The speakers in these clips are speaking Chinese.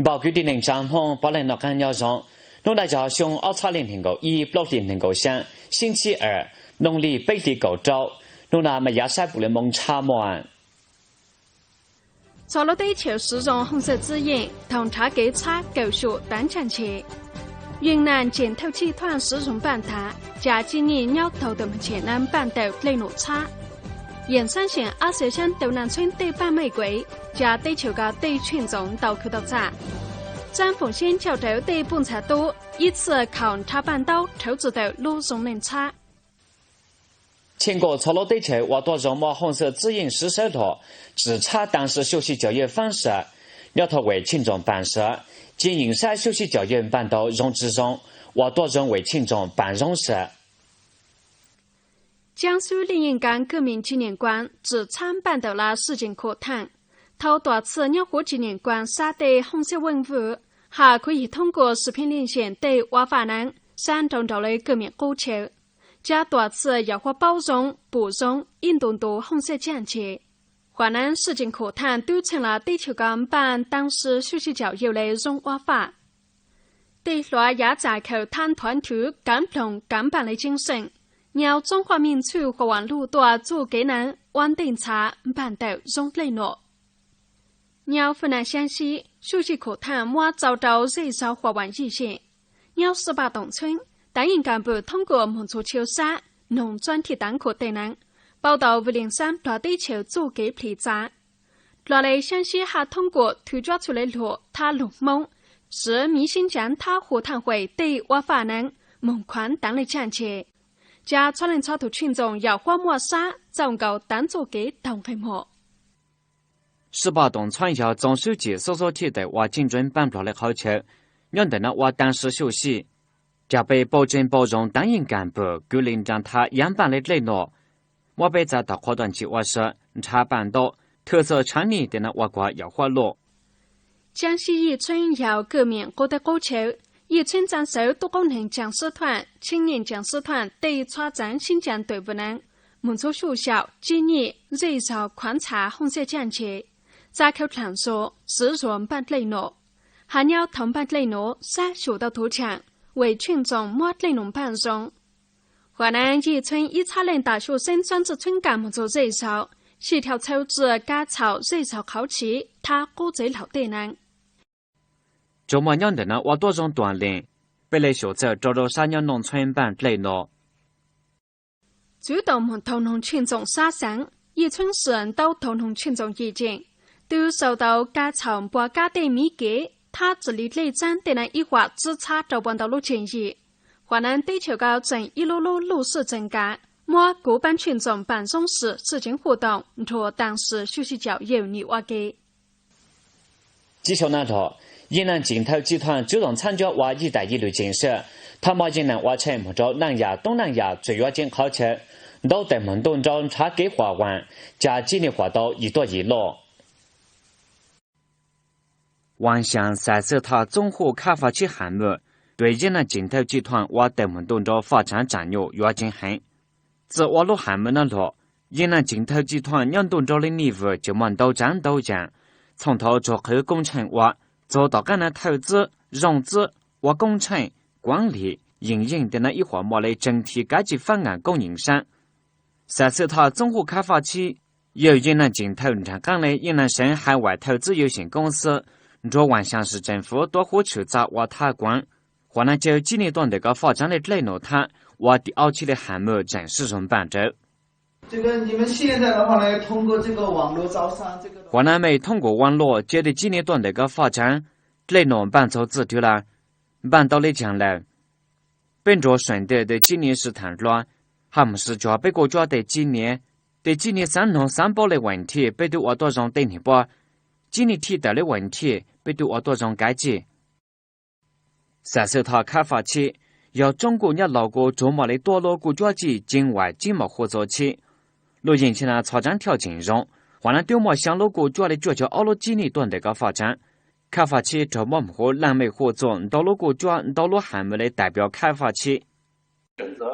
包括的能帐篷，把人那干要上。农大家熊2020年个1不年能够想，星期二农历北地够早，农那么亚塞布的蒙查满。草罗地球使用红色指引，同茶给茶狗血单站起。云南剪头集团使用办塔，加今年鸟头的目前南半岛内陆茶。盐山县20乡斗南村地半玫瑰，加地球个地群众到口到茶。占凤县潮州地本茶多，以此靠茶半岛投资到陆中人茶。全国草罗地球挖多容毛红色指引施手托，制茶当时学习教育方式，鸟头为群众办事。经营山学习教育办到容之中，挖多容为群众办容事。江苏临云港革命纪念馆制茶办到了世界课堂。头多次鸟火纪念馆撒的红色文物，还可以通过视频连线对挖法南山东找的革命过程，加多次要花包容、补充运动的红色讲解。华南世界课堂都成了地球港办当时学习教育的融挖法。对落也在口谈团体感同感办的精神，让中华民族和网络多做给人稳定茶办到融内诺。鸟湖南湘西学习课堂我遭到热烧华湾意见，鸟18洞村担任干部通过蒙古秋沙农专题单课等人，报道503大地球做给批查。落来湘西还通过推抓出来落他龙蒙是明星将他和谈会对挖法人蒙宽当的讲解，加传人超图群众要花抹杀早高当做给当黑幕。18洞村校总书记所说提的挖精准办不了的好处，让的呢挖当时学习，加倍保证包容担任干部鼓励让他样板的内容。我被在大活动计划时查办到特色产业的呢挖瓜要花落。江西宜春要革命获得高潮，宜春展示多功能讲师团、青年讲师团对发展新疆队伍人，蒙古学校今年热潮观察红色讲解。在口传说是软版内容，还要同版内容三学到图强，为群众摸内容办容。华南宜春一茶人大学生专职村干部做热潮，协调筹资改草热潮考期，他国际老对难。周末两的呢，我多种锻炼，本来学者找到山鸟农村版内容。主动蒙头农群众杀伤，宜春市人都头农群众意见。都受到改草拨改的米给，他治理内战的那一话只差找不到路建议。华南地球高正一路路路势增加，莫各班群众办公室事情活动，和当时学习教育你话给。继续那头，云南镜头集团主动参加挖一带一路建设，他们云南挖成木州南亚、东南亚最远景考察，都在蒙东中差给华湾，加几年划到一多一落。万象赛色塔综合开发区项目对云南镜头集团挖在蒙东州发展战略越进行。自挖路项目那落，云南镜头集团两东州的业务就忙都涨，从头做后工程挖，做到干那投资、融资、挖工程、管理、营运的那一环模的整体解决方案供应商。赛色塔综合开发区由云南镜头站岗的云南省海外投资有限公司。若万象市政府多火车站挖塔关，华南就几年段这个发展的内容塔挖第二期的项目正式上办着。这个你们现在的话呢，通过这个网络招商，这个华南没通过网络接的几年段这个发展内容办走制度了，办到的将来，本着顺德的几年是谈乱，还不是抓被国家的几年三农三保的问题，被对挖多种等你把。今年提到的问题被对我多种解决。赛色塔开发区要中国也老过中马的多路国家级境外经贸合作区，如引起了发展条件中，华南对马向路国家的主要二路几年段的个发展，开发区中马和南美合作道路国家道路项目的代表开发区。选择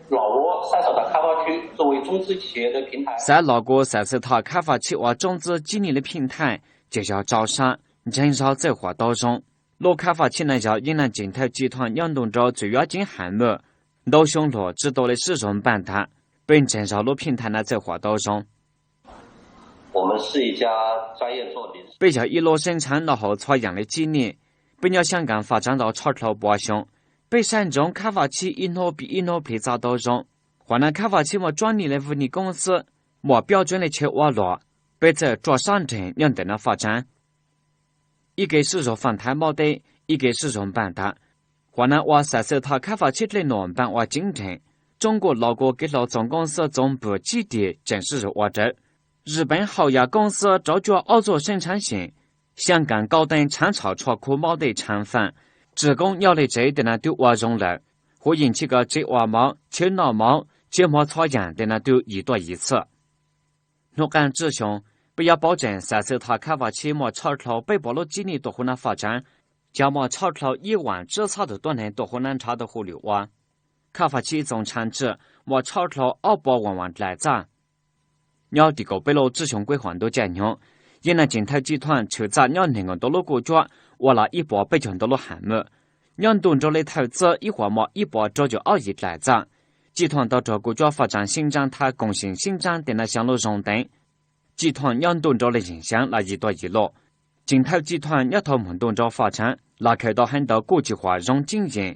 老挝赛色塔开发区作为中资企业的平台，在老挝赛色塔开发区挖种子几年的平台，就要招商减少在活当中，路开发区内叫云南金泰集团杨东州主要经项目，老雄路知道的使用办他，并减少路平台的在活当中。我们是一家专业做临时，比较一路生产然后采样的几年，并要香港发展到超头八雄，被山中开发区一诺比杂当中，华南开发区我专利的物理公司，我标准的去网络，被在做上镇两等的发展。一个是说反弹毛的，一个是说办的。华南话三十套开发区的农办话竞争，中国老国给老总公司总部基地正式是我这。日本豪亚公司招标澳洲生产线，香港高等产草出口毛的产phẩm，职工要嚟這的那都挖中了，會引起個這挖毛、切腦毛、睫毛草樣的那都一多一次。我干志雄不要保證30套開發區莫超頭被保留幾年都湖南發展，將莫超頭1萬至差的多年都湖南差的湖流挖，開發區總產值莫超頭200萬來咋。鸟地个北路志雄规划都占用，云南金泰集团筹砸鸟年个道路工作，挖了100北京道路项目，两东州的投资一环么192亿来砸，集团到这国家发展新展它共性新展的那项路上等，集团两东州的影响那一多一路，金泰集团要头门东州发展，拉开到很多国际化融经营，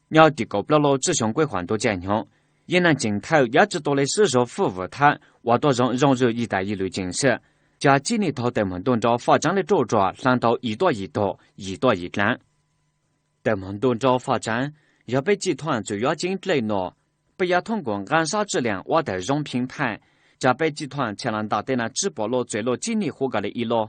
鸟地个北路志雄规划都占用。云南金泰也知道的是说服务它，挖到融入一带一路建设，将几年头的门东州发展的周转上到一多一干。的门东州发展要被集团主要经内诺，不要通过暗杀质量挖的融品牌，将被集团前浪打的那直播路最路几年活个的一路。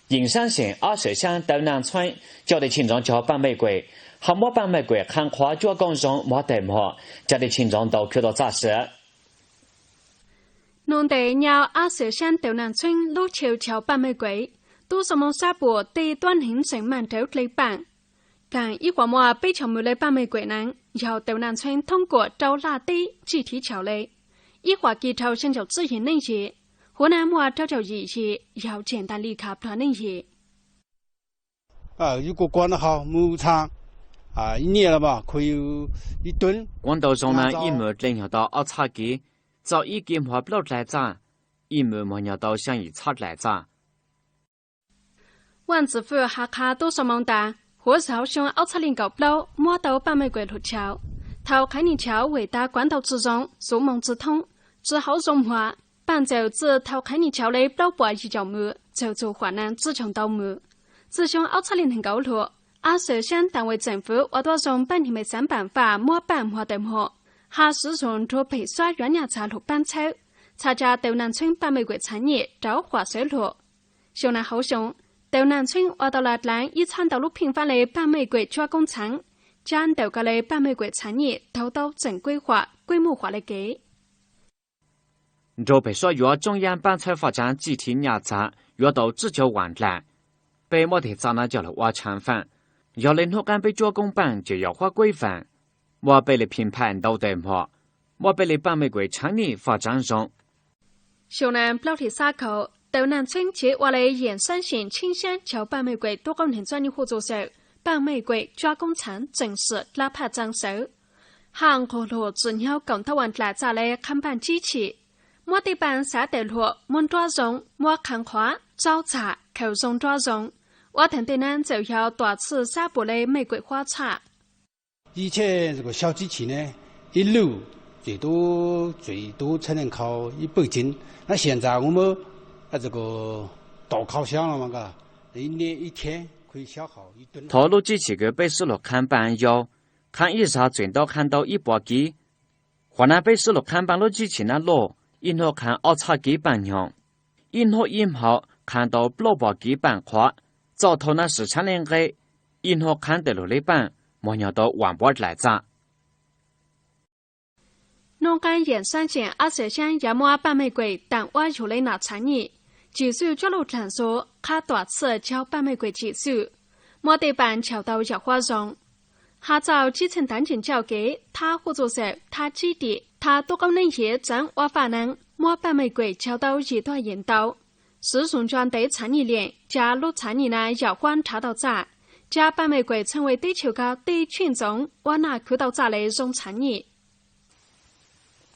银山县20乡斗南村叫的群众叫办玫瑰。好莫办玫瑰看花脚工中莫得莫，家的群众都看到咋事？农地鸟20乡斗南村路桥办玫瑰，都什么沙坡地端hình成满头雷板。但一会莫被桥木类办玫瑰呢，要斗南村通过招拉地具体桥类，一会记头先就自行那些，湖南莫招就一些，要简单离开团那些。如果管得好，牧场。1年了吧，可以有1吨。广岛中呢，一亩领到2叉几，早一件花不来咋，一亩莫要到像1叉来咋。万子府下卡都什么的，或是好像2叉0高不了，摸到办玫瑰路桥，头开你桥伟大管道之中，数梦之通，只好融化，伴奏自头开你桥的不了一角木，就做华南自穷到木，自从2叉0高路。20乡单位政府挖多种半年没3办法摸办摸得摸，还是从做培刷原nhà查路班操，参加斗南村办玫瑰产业招花水路。小南后熊，斗南村挖到了南一参道路频繁的办玫瑰加工厂，将斗个的办玫瑰产业投到正规化、规模化的给。做培刷越中央班操发展集体nhà查，越到只叫完来，被莫得咋那叫了挖产饭。要能够干被加工办就要花规范，我被的品牌都得摸，我被的办玫瑰产业发展中。小南标题沙口，斗南村接挖来盐山县青山桥办玫瑰多功能专利合作社，办玫瑰加工厂正式拉拍张手。韩国路只要共头湾来咋来看办机器，莫地办啥得路，莫抓中，莫看花，招茶，口中抓中。我谈的呢，就要多次沙坡的玫瑰花茶。以前这个小机器呢，一路最多才能烤100斤。那现在我们这个大烤箱了嘛，嘎，一天可以消耗1吨。套路机器个北市路看板有，看一下最多看到100斤。湖南北市路看板路机器那路，一路看2叉几板用，一路看到600斤板块。早头那市场连个，一路看得路的板，莫要到万把来咋。农干盐山县20乡也莫办玫瑰，但我有来拿产业，技术交流探索，他多次教办玫瑰技术，莫得办桥到要花容。下早基层单件交给他合作社，他基地，他多功能业占我法能，莫办玫瑰桥到一段引导。是宋庄对参议连加陆参议呢要观察到咋，加把玫瑰成为地球高对群众我那看到咋的容参议。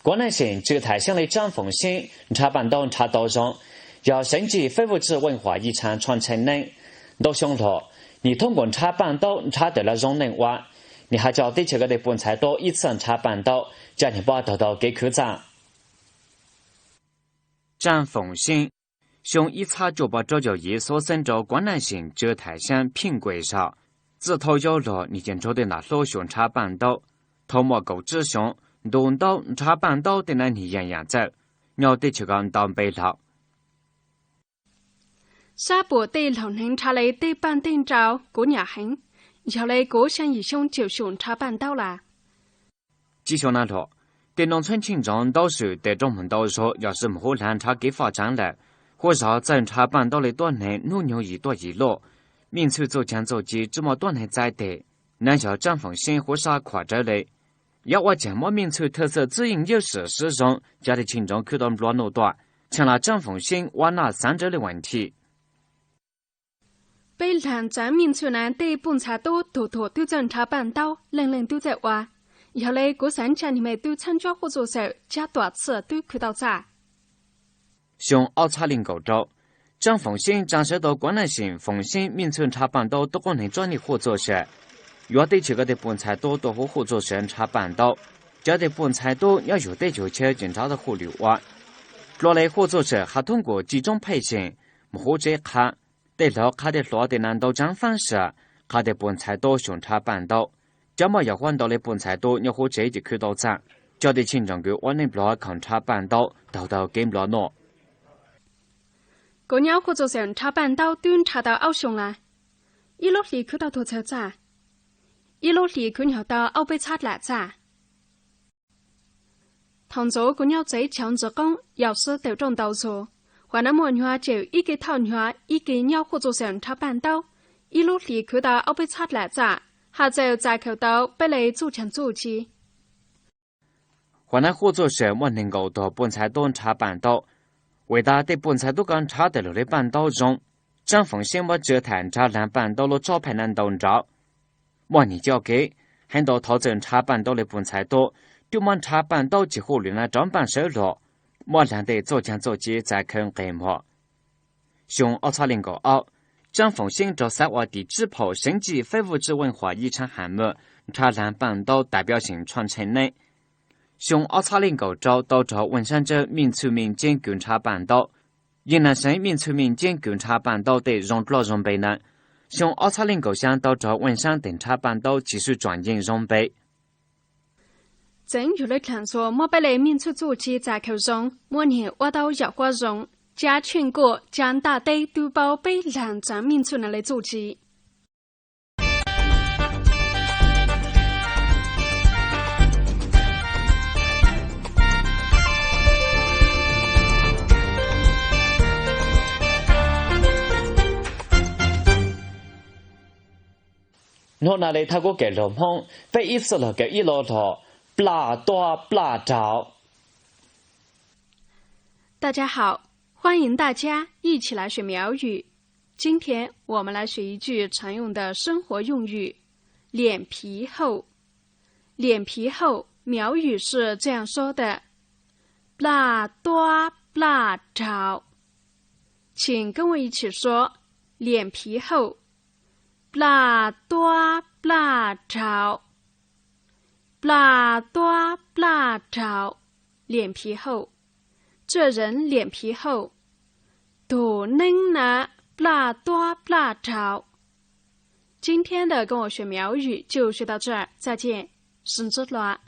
广南省这台乡的张凤新茶板岛茶道上，要升级非物质文化遗产传承能。老兄说，你通过茶板岛茶对了容能哇，你还叫地球高的本菜多一次茶板岛，叫你把豆豆给口咋？张凤新用一茶就把这叫一所生着广南省这台乡平贵上，自头有了你见着的那老兄茶板岛，头毛够之兄。东岛茶板岛的那里样样走，鸟地球港当北了。沙坡对老人茶类对板顶照过年很，要来过想一兄就兄茶板岛啦。继续那说，对农村群众都是对中门岛说，要是没蓝茶给发展了，或少在茶板岛的短内努牛一多一落，民族走强走急，这么短内在的，南小张凤新或啥夸张嘞。要我这么民族特色自营有事实上，家里群众看到乱路段，成了张凤新挖那三者的问题。北南站民族呢对本茶多多多都在茶板岛，人人都在挖。要来过三家你们都参加合作社，加多次都看到咋？从奥茶林高州，张凤新展示到广南省凤新民村茶板岛多功能专利合作社。要对这个的本菜多和合作社茶板岛，叫的本菜多要有对就去检查的合流哇。落来合作社还通过几种培训，或者看对了看的落的难道讲方式，看的本菜多用茶板岛，这么要换到的本菜多要和这就看到咱，叫的群众给我能落看茶板岛，到到给落喏。个鸟合作社茶板岛端查到奥熊啦，一路里看到多少咋？一路里佢鸟到歐被拆來咋？同做佢鳥仔強子工，有時都中到錯。華南文化就一個頭鳥，一個鳥合作上插板刀，一路里佢到歐被拆來咋？下晝再求到被你做成做機。華南合作社我能夠到本菜多插板刀，為大對本菜多剛插得落的板刀中，張鳳先我折談插爛板刀了招牌難當着。我你交给很多讨证茶板岛的本菜多，对我茶板岛几乎连那张板收入，我懒得做强做机再看给我。从奥茶林高奥，张凤新这三瓦地质炮升级非物质文化遗产项目，茶兰板岛代表性传承内。从奥茶林高找到着文山州民族民间观察板岛，云南省民族民间观察板岛的融落融备呢。从奥茶林构想到着文山等茶板岛技术转型融备。正如来看说，莫被来民族组织在口中，模拟挖到要花容，加全国将大地都包被两站民族人来组织。我那里他个给龙梦，被一次了给一老头，不拉多不拉着。大家好，欢迎大家一起来学苗语。今天我们来学一句常用的生活用语“脸皮厚”。脸皮厚，苗语是这样说的：不拉多不拉着。请跟我一起说：脸皮厚。不拉多不拉着，不拉多不拉着，脸皮厚。这人脸皮厚，多能拿不拉多不拉着。今天的跟我学苗语就学到这儿，再见，生之乱。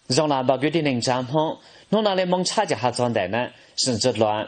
让那把决定能占红，弄那来蒙差价还装的呢，生之乱。